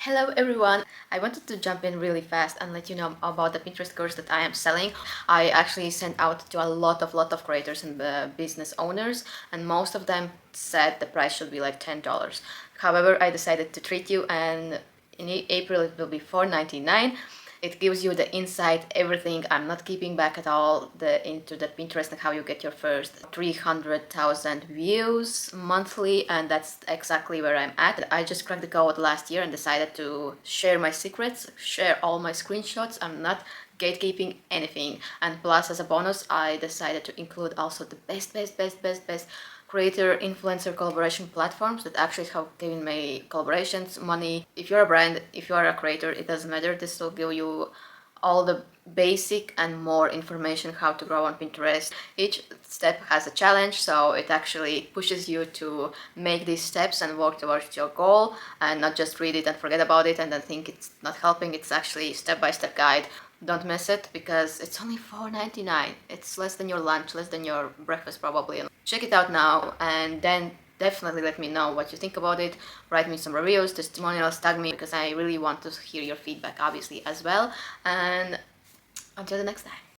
Hello everyone! I wanted to jump in really fast and let you know about the Pinterest course that I am selling. I actually sent out to a lot of creators and business owners, and most of them said the price should be like $10. However, I decided to treat you, and in April it will be $4.99. It gives you the insight, everything. I'm not keeping back at all into the Pinterest and how you get your first 300,000 views monthly, and that's exactly where I'm at. I just cracked the code last year and decided to share my secrets, share all my screenshots. I'm not gatekeeping anything, and plus as a bonus I decided to include also the best creator influencer collaboration platforms that actually have given me collaborations, money. If you're a brand, if you are a creator, it doesn't matter. This will give you all the basic and more information how to grow on Pinterest. Each step has a challenge, so it actually pushes you to make these steps and work towards your goal, and not just read it and forget about it and then think it's not helping. It's actually step-by-step guide. Don't miss it because it's only $4.99. It's less than your lunch, less than your breakfast probably. Check it out now, and then definitely let me know what you think about it. Write me some reviews, testimonials, tag me, because I really want to hear your feedback obviously as well. And until the next time.